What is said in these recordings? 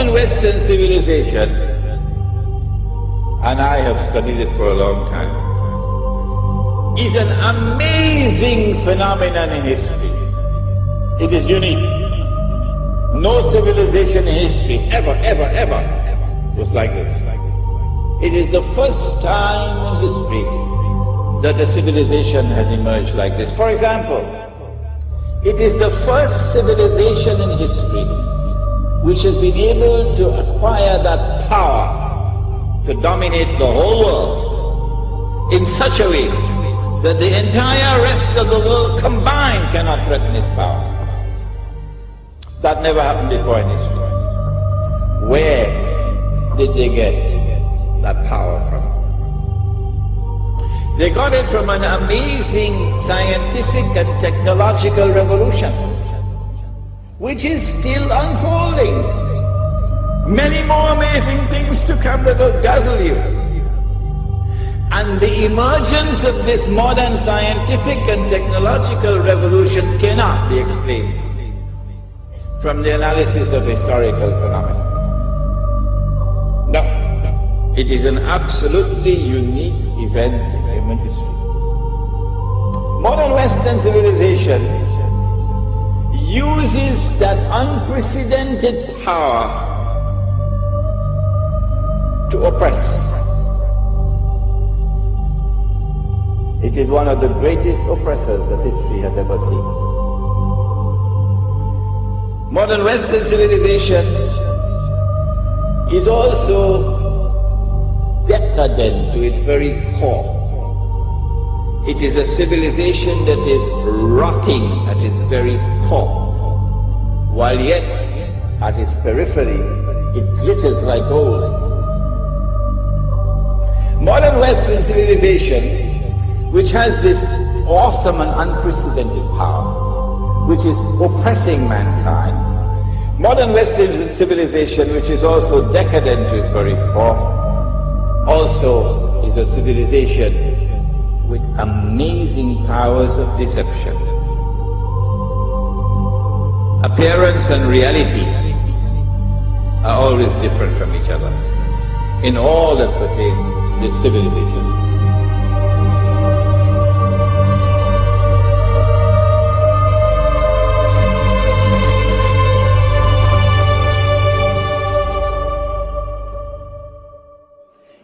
Modern Western civilization, and I have studied it for a long time, is an amazing phenomenon in history. It is unique. No civilization in history ever was like this. It is the first time in history that a civilization has emerged like this. For example, it is the first civilization in history which has been able to acquire that power to dominate the whole world in such a way that the entire rest of the world combined cannot threaten its power. That never happened before in history. Where did they get that power from? They got it from an amazing scientific and technological revolution, which is still unfolding. Many more amazing things to come that will dazzle you. And the emergence of this modern scientific and technological revolution cannot be explained from the analysis of historical phenomena. No, it is an absolutely unique event in human history. Modern Western civilization uses that unprecedented power to oppress. It is one of the greatest oppressors that history has ever seen. Modern Western civilization is also decadent to its very core. It is a civilization that is rotting at its very core, while yet at its periphery it glitters like gold. Modern Western civilization, which has this awesome and unprecedented power, which is oppressing mankind. Modern Western civilization, which is also decadent to its very core, also is a civilization with amazing powers of deception. Appearance and reality are always different from each other in all that pertains to this civilization.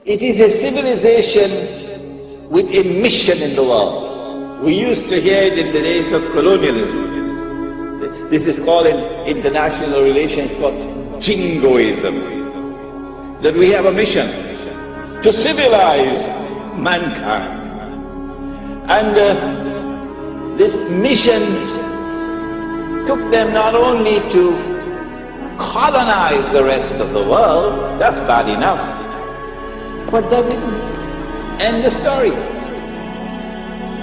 It is a civilization with a mission in the world. We used to hear it in the days of colonialism. This is called in international relations called jingoism. That we have a mission to civilize mankind. And this mission took them not only to colonize the rest of the world, that's bad enough, but that didn't end the story.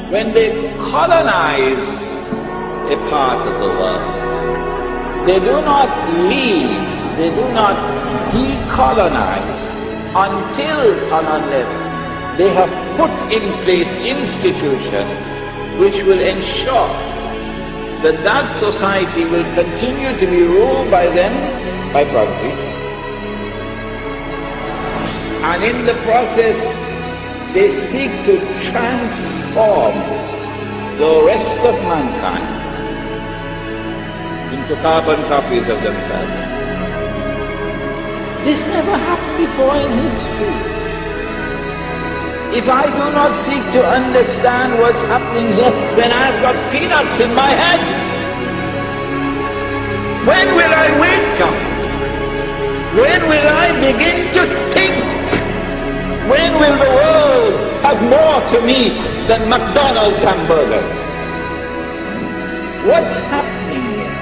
When they colonize a part of the world, they do not leave, they do not decolonize until and unless they have put in place institutions which will ensure that that society will continue to be ruled by them by property. And in the process, they seek to transform the rest of mankind into carbon copies of themselves. This never happened before in history. If I do not seek to understand what's happening here, then I've got peanuts in my head. When will I wake up? When will I begin to think? When will the world have more to me than McDonald's hamburgers? What's happening here?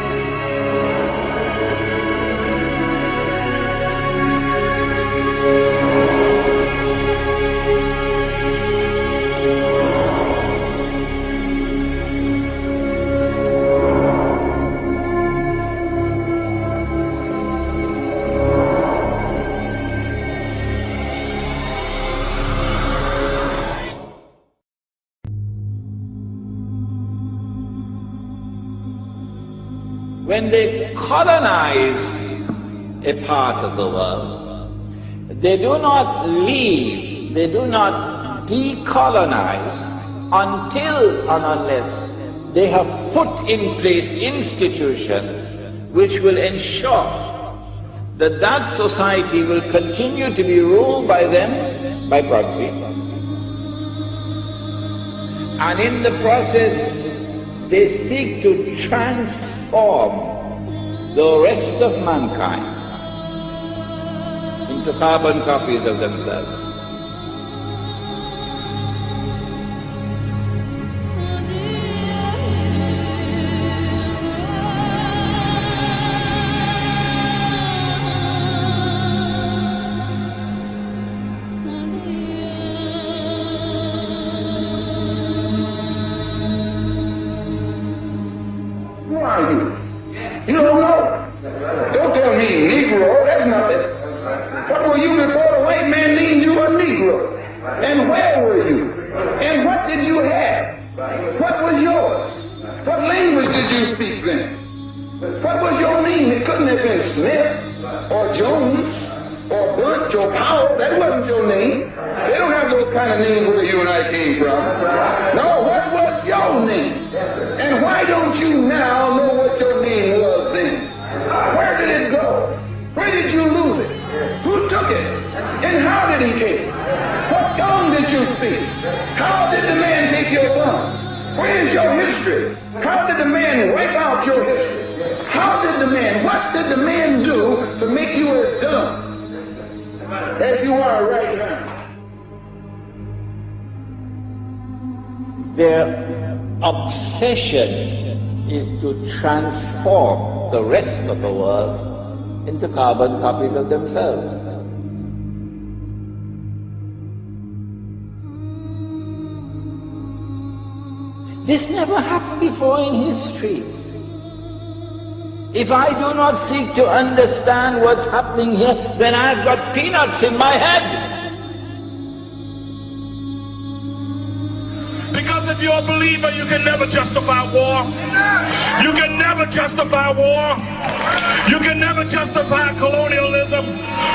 When they colonize a part of the world. They do not leave, they do not decolonize until and unless they have put in place institutions which will ensure that that society will continue to be ruled by them, by proxy. And in the process, they seek to transform the rest of mankind into carbon copies of themselves. Their obsession is to transform the rest of the world into carbon copies of themselves. This never happened before in history. If I do not seek to understand what's happening here, then I've got peanuts in my head. If you're a believer, you can never justify war. You can never justify war. You can never justify colonialism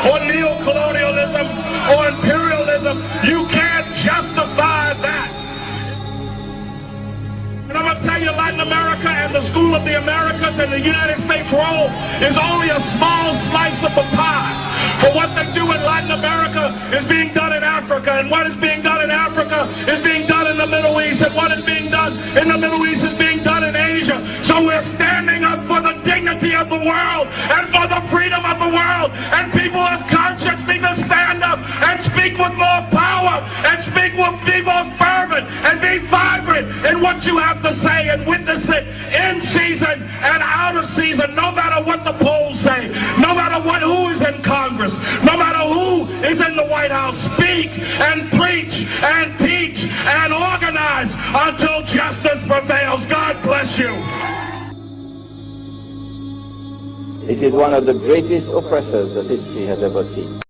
or neo-colonialism or imperialism. You can't justify that. And I'm going to tell you, Latin America and the School of the Americas and the United States role is only a small slice of the pie. For what they do in Latin America is being done in Africa, and what is being done in Africa is being done in the Middle East, and what is being done in the Middle East is being done in Asia. So we're standing up for the dignity of the world and for the freedom of the world, and people of conscience need to stand up and speak with more power and be more fervent and be vibrant in what you have to say and witness it in season and out of season, no matter what the polls say, no matter who is in Congress, no matter who is in the White House. Speak and preach and teach and organize until justice prevails. God bless you. It is one of the greatest oppressors that history has ever seen.